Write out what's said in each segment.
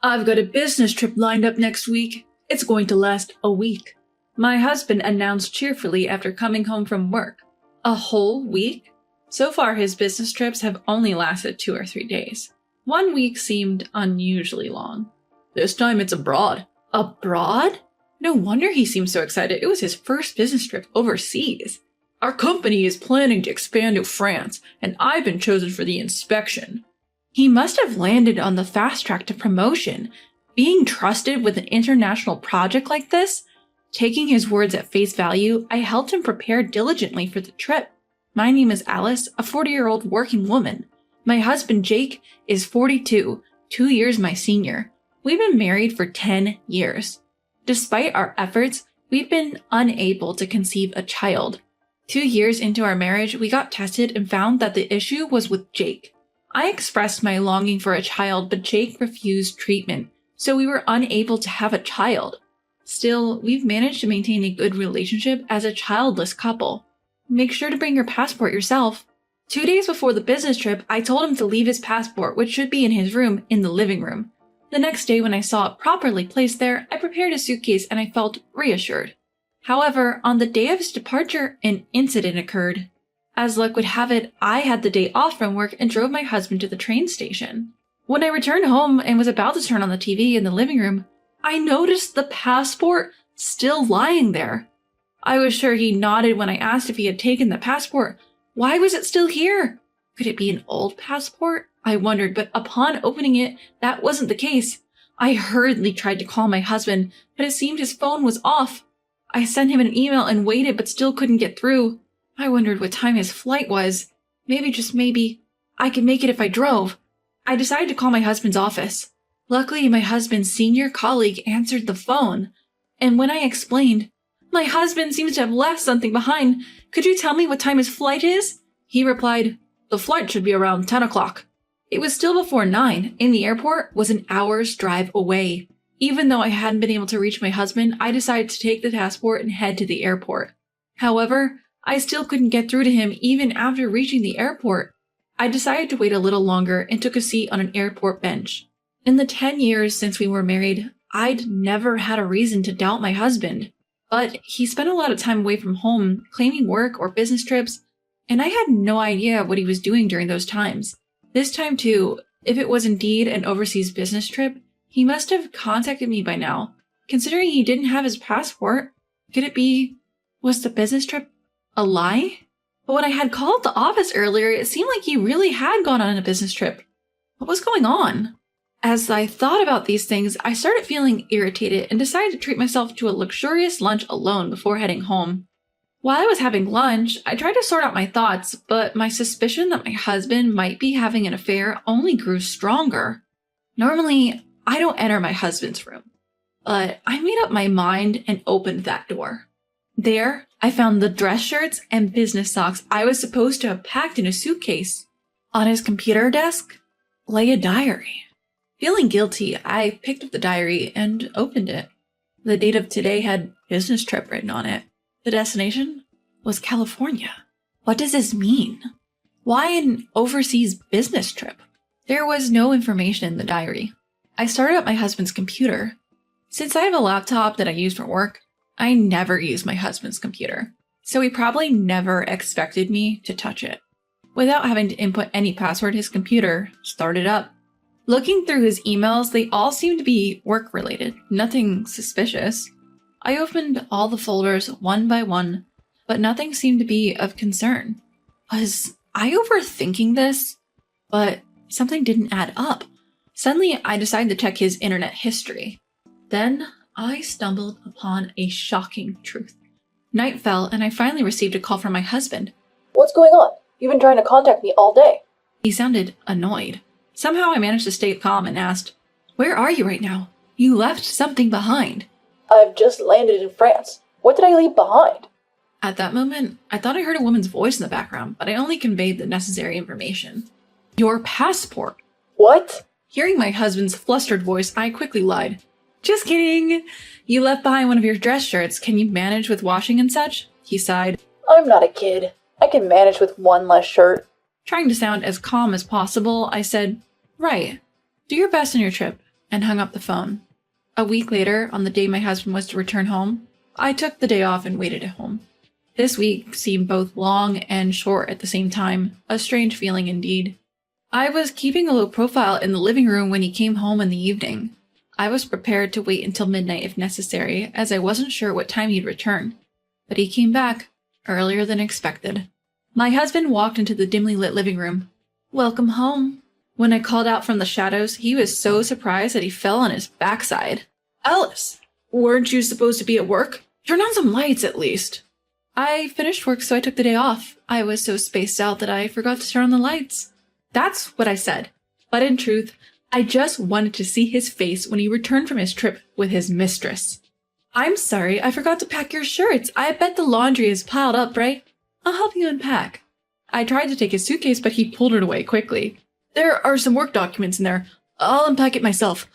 I've got a business trip lined up next week. It's going to last a week. My husband announced cheerfully after coming home from work. A whole week? So far, his business trips have only lasted 2 or 3 days. 1 week seemed unusually long. This time it's abroad. Abroad? No wonder he seemed so excited. It was his first business trip overseas. Our company is planning to expand to France, and I've been chosen for the inspection. He must have landed on the fast track to promotion. Being trusted with an international project like this? Taking his words at face value, I helped him prepare diligently for the trip. My name is Alice, a 40-year-old working woman. My husband, Jake, is 42, 2 years my senior. We've been married for 10 years. Despite our efforts, we've been unable to conceive a child. 2 years into our marriage, we got tested and found that the issue was with Jake. I expressed my longing for a child, but Jake refused treatment, so we were unable to have a child. Still, we've managed to maintain a good relationship as a childless couple. Make sure to bring your passport yourself. 2 days before the business trip, I told him to leave his passport, which should be in his room, in the living room. The next day when I saw it properly placed there, I prepared a suitcase and I felt reassured. However, on the day of his departure, an incident occurred. As luck would have it, I had the day off from work and drove my husband to the train station. When I returned home and was about to turn on the TV in the living room, I noticed the passport still lying there. I was sure he nodded when I asked if he had taken the passport. Why was it still here? Could it be an old passport? I wondered, but upon opening it, that wasn't the case. I hurriedly tried to call my husband, but it seemed his phone was off. I sent him an email and waited, but still couldn't get through. I wondered what time his flight was. Maybe, just maybe, I could make it if I drove. I decided to call my husband's office. Luckily, my husband's senior colleague answered the phone. And when I explained, "My husband seems to have left something behind. Could you tell me what time his flight is?" He replied, "The flight should be around 10 o'clock. It was still before 9, and the airport was an hour's drive away. Even though I hadn't been able to reach my husband, I decided to take the passport and head to the airport. However, I still couldn't get through to him even after reaching the airport. I decided to wait a little longer and took a seat on an airport bench. In the 10 years since we were married, I'd never had a reason to doubt my husband. But he spent a lot of time away from home, claiming work or business trips, and I had no idea what he was doing during those times. This time too, if it was indeed an overseas business trip, he must have contacted me by now. Considering he didn't have his passport, could it be, was the business trip a lie? But when I had called the office earlier, it seemed like he really had gone on a business trip. What was going on? As I thought about these things, I started feeling irritated and decided to treat myself to a luxurious lunch alone before heading home. While I was having lunch, I tried to sort out my thoughts, but my suspicion that my husband might be having an affair only grew stronger. Normally, I don't enter my husband's room, but I made up my mind and opened that door. There, I found the dress shirts and business socks I was supposed to have packed in a suitcase. On his computer desk lay a diary. Feeling guilty, I picked up the diary and opened it. The date of today had business trip written on it. The destination was California. What does this mean? Why an overseas business trip? There was no information in the diary. I started up my husband's computer. Since I have a laptop that I use for work, I never use my husband's computer, so he probably never expected me to touch it. Without having to input any password, his computer started up. Looking through his emails, they all seemed to be work-related, nothing suspicious. I opened all the folders one by one, but nothing seemed to be of concern. Was I overthinking this? But something didn't add up. Suddenly, I decided to check his internet history. Then, I stumbled upon a shocking truth. Night fell, and I finally received a call from my husband. "What's going on? You've been trying to contact me all day." He sounded annoyed. Somehow I managed to stay calm and asked, "Where are you right now? You left something behind." "I've just landed in France. What did I leave behind?" At that moment, I thought I heard a woman's voice in the background, but I only conveyed the necessary information. "Your passport." "What?" Hearing my husband's flustered voice, I quickly lied. "Just kidding. You left behind one of your dress shirts. Can you manage with washing and such?" He sighed. "I'm not a kid. I can manage with one less shirt." Trying to sound as calm as possible, I said, "Right. Do your best on your trip. and hung up the phone. A week later, on the day my husband was to return home, I took the day off and waited at home. This week seemed both long and short at the same time, a strange feeling indeed. I was keeping a low profile in the living room when he came home in the evening. I was prepared to wait until midnight if necessary, as I wasn't sure what time he'd return. But he came back earlier than expected. My husband walked into the dimly lit living room. "Welcome home." When I called out from the shadows, he was so surprised that he fell on his backside. "Alice, weren't you supposed to be at work? Turn on some lights at least." "I finished work, so I took the day off. I was so spaced out that I forgot to turn on the lights." That's what I said. But in truth, I just wanted to see his face when he returned from his trip with his mistress. "I'm sorry, I forgot to pack your shirts. I bet the laundry is piled up, right? I'll help you unpack." I tried to take his suitcase, but he pulled it away quickly. "There are some work documents in there. I'll unpack it myself.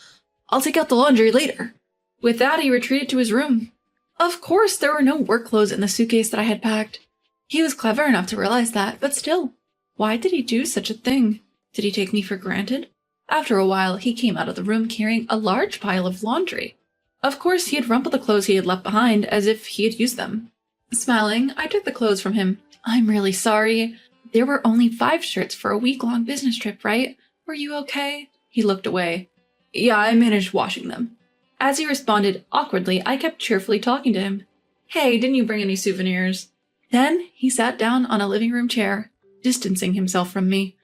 I'll take out the laundry later." With that, he retreated to his room. Of course, there were no work clothes in the suitcase that I had packed. He was clever enough to realize that, but still, why did he do such a thing? Did he take me for granted? After a while, he came out of the room carrying a large pile of laundry. Of course, he had rumpled the clothes he had left behind as if he had used them. Smiling, I took the clothes from him. "I'm really sorry. There were only 5 shirts for a week-long business trip, right? Were you okay?" He looked away. "Yeah, I managed washing them." As he responded awkwardly, I kept cheerfully talking to him. "Hey, didn't you bring any souvenirs?" Then he sat down on a living room chair, distancing himself from me.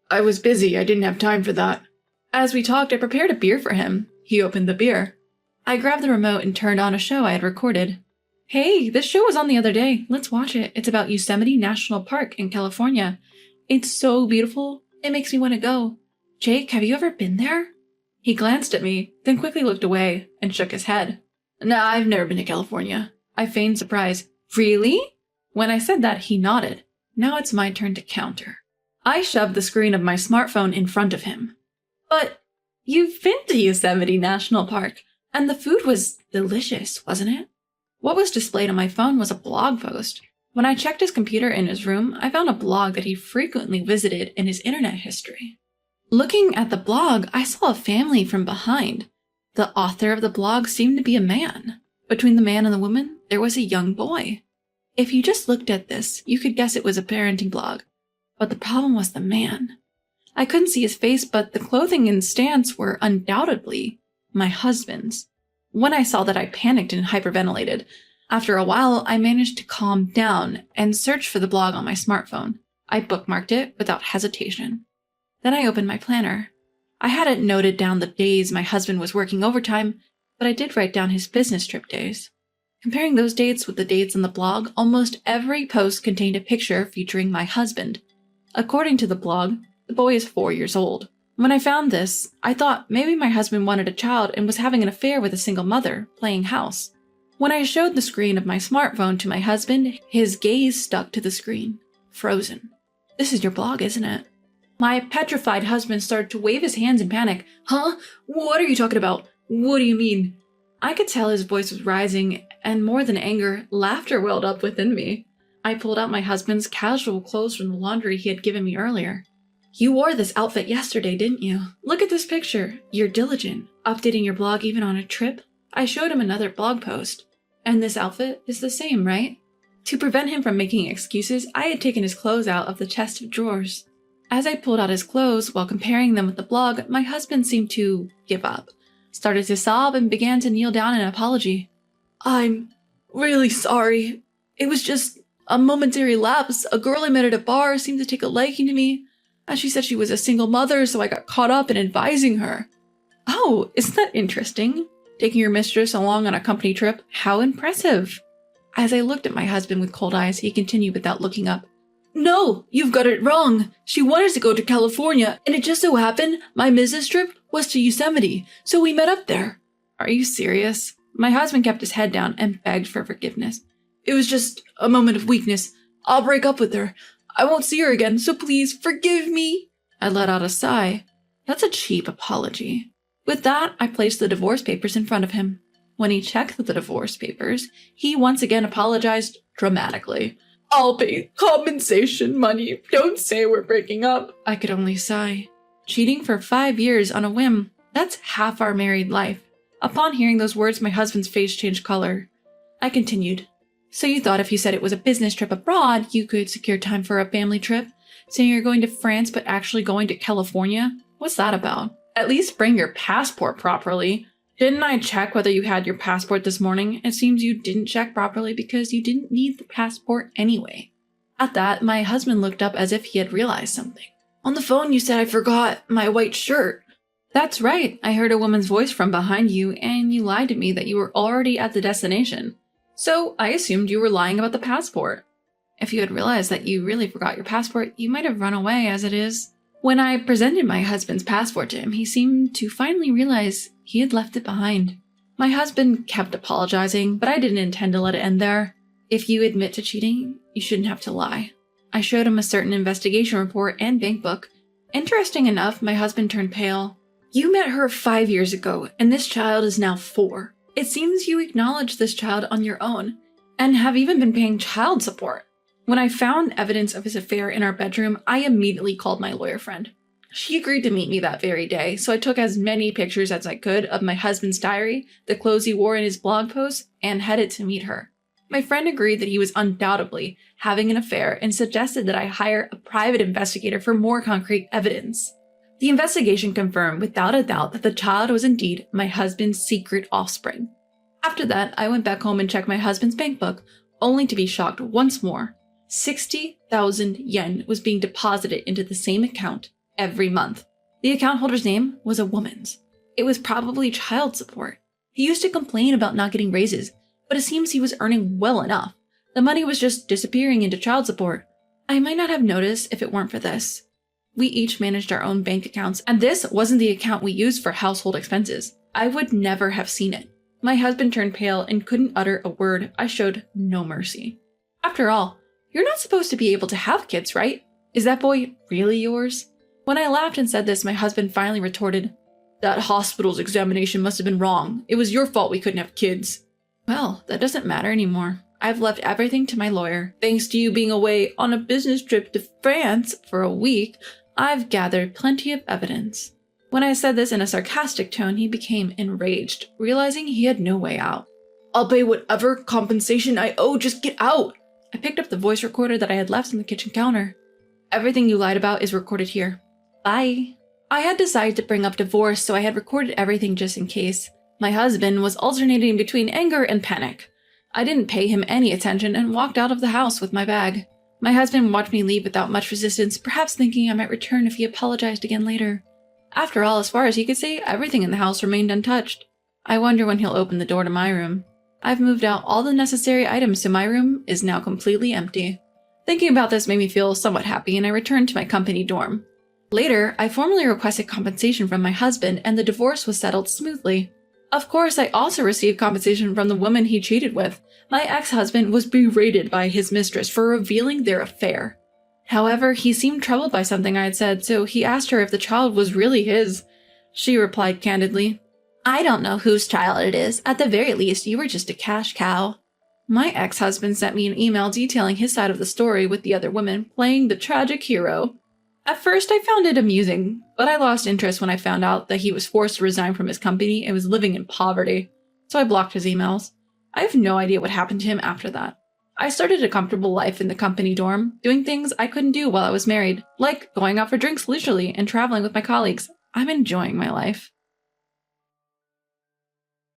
"I was busy. I didn't have time for that." As we talked, I prepared a beer for him. He opened the beer. I grabbed the remote and turned on a show I had recorded. "Hey, this show was on the other day. Let's watch it. It's about Yosemite National Park in California. It's so beautiful. It makes me want to go. Jake, have you ever been there?" He glanced at me, then quickly looked away and shook his head. "Nah, I've never been to California." I feigned surprise. "Really?" When I said that, he nodded. Now it's my turn to counter. I shoved the screen of my smartphone in front of him. "But you've been to Yosemite National Park, and the food was delicious, wasn't it?" What was displayed on my phone was a blog post. When I checked his computer in his room, I found a blog that he frequently visited in his internet history. Looking at the blog, I saw a family from behind. The author of the blog seemed to be a man. Between the man and the woman, there was a young boy. If you just looked at this, you could guess it was a parenting blog. But the problem was the man. I couldn't see his face, but the clothing and stance were undoubtedly my husband's. When I saw that, I panicked and hyperventilated. After a while, I managed to calm down and search for the blog on my smartphone. I bookmarked it without hesitation. Then I opened my planner. I hadn't noted down the days my husband was working overtime, but I did write down his business trip days. Comparing those dates with the dates on the blog, almost every post contained a picture featuring my husband. According to the blog, the boy is 4 years old. When I found this, I thought maybe my husband wanted a child and was having an affair with a single mother, playing house. When I showed the screen of my smartphone to my husband, his gaze stuck to the screen, frozen. "This is your blog, isn't it?" My petrified husband started to wave his hands in panic. "Huh? What are you talking about? What do you mean?" I could tell his voice was rising, and more than anger, laughter welled up within me. I pulled out my husband's casual clothes from the laundry he had given me earlier. "You wore this outfit yesterday, didn't you? Look at this picture. You're diligent, updating your blog even on a trip." I showed him another blog post. "And this outfit is the same, right?" To prevent him from making excuses, I had taken his clothes out of the chest of drawers. As I pulled out his clothes while comparing them with the blog, my husband seemed to give up, started to sob, and began to kneel down in apology. "I'm really sorry. It was just a momentary lapse. A girl I met at a bar seemed to take a liking to me, and she said she was a single mother, so I got caught up in advising her." "Oh, isn't that interesting? Taking your mistress along on a company trip? How impressive." As I looked at my husband with cold eyes, he continued without looking up. "No, you've got it wrong. She wanted to go to California, and it just so happened my business trip was to Yosemite, so we met up there." "Are you serious?" My husband kept his head down and begged for forgiveness. "It was just a moment of weakness. I'll break up with her. I won't see her again, so please forgive me." I let out a sigh. That's a cheap apology. With that, I placed the divorce papers in front of him. When he checked the divorce papers, he once again apologized dramatically. "I'll pay compensation money. Don't say we're breaking up." I could only sigh. Cheating for 5 years on a whim, That's half our married life. Upon hearing those words, my husband's face changed color. I continued. So you thought if you said it was a business trip abroad, you could secure time for a family trip? Saying you're going to France but actually going to California? What's that about? At least bring your passport properly. Didn't I check whether you had your passport this morning? It seems you didn't check properly because you didn't need the passport anyway. At that, my husband looked up as if he had realized something. On the phone, you said I forgot my white shirt. That's right. I heard a woman's voice from behind you, and you lied to me that you were already at the destination. So I assumed you were lying about the passport. If you had realized that you really forgot your passport, you might have run away as it is. When I presented my husband's passport to him, he seemed to finally realize he had left it behind. My husband kept apologizing, but I didn't intend to let it end there. If you admit to cheating, you shouldn't have to lie. I showed him a certain investigation report and bank book. Interesting enough, my husband turned pale. You met her 5 years ago, and this child is now 4. It seems you acknowledged this child on your own, and have even been paying child support. When I found evidence of his affair in our bedroom, I immediately called my lawyer friend. She agreed to meet me that very day, so I took as many pictures as I could of my husband's diary, the clothes he wore in his blog posts, and headed to meet her. My friend agreed that he was undoubtedly having an affair and suggested that I hire a private investigator for more concrete evidence. The investigation confirmed without a doubt that the child was indeed my husband's secret offspring. After that, I went back home and checked my husband's bank book, only to be shocked once more. 60,000 yen was being deposited into the same account every month. The account holder's name was a woman's. It was probably child support. He used to complain about not getting raises, but it seems he was earning well enough. The money was just disappearing into child support. I might not have noticed if it weren't for this. We each managed our own bank accounts, and this wasn't the account we used for household expenses. I would never have seen it. My husband turned pale and couldn't utter a word. I showed no mercy. After all, you're not supposed to be able to have kids, right? Is that boy really yours? When I laughed and said this, my husband finally retorted, That hospital's examination must have been wrong. It was your fault we couldn't have kids. Well, that doesn't matter anymore. I've left everything to my lawyer. Thanks to you being away on a business trip to France for a week, I've gathered plenty of evidence. When I said this in a sarcastic tone, he became enraged, realizing he had no way out. I'll pay whatever compensation I owe, just get out! I picked up the voice recorder that I had left on the kitchen counter. Everything you lied about is recorded here. Bye. I had decided to bring up divorce, so I had recorded everything just in case. My husband was alternating between anger and panic. I didn't pay him any attention and walked out of the house with my bag. My husband watched me leave without much resistance, perhaps thinking I might return if he apologized again later. After all, as far as he could see, everything in the house remained untouched. I wonder when he'll open the door to my room. I've moved out all the necessary items, so my room is now completely empty. Thinking about this made me feel somewhat happy, and I returned to my company dorm. Later, I formally requested compensation from my husband, and the divorce was settled smoothly. Of course, I also received compensation from the woman he cheated with. My ex-husband was berated by his mistress for revealing their affair. However, he seemed troubled by something I had said, so he asked her if the child was really his. She replied candidly, I don't know whose child it is. At the very least, you were just a cash cow. My ex-husband sent me an email detailing his side of the story with the other women, playing the tragic hero. At first, I found it amusing, but I lost interest when I found out that he was forced to resign from his company and was living in poverty, so I blocked his emails. I have no idea what happened to him after that. I started a comfortable life in the company dorm, doing things I couldn't do while I was married, like going out for drinks leisurely and traveling with my colleagues. I'm enjoying my life.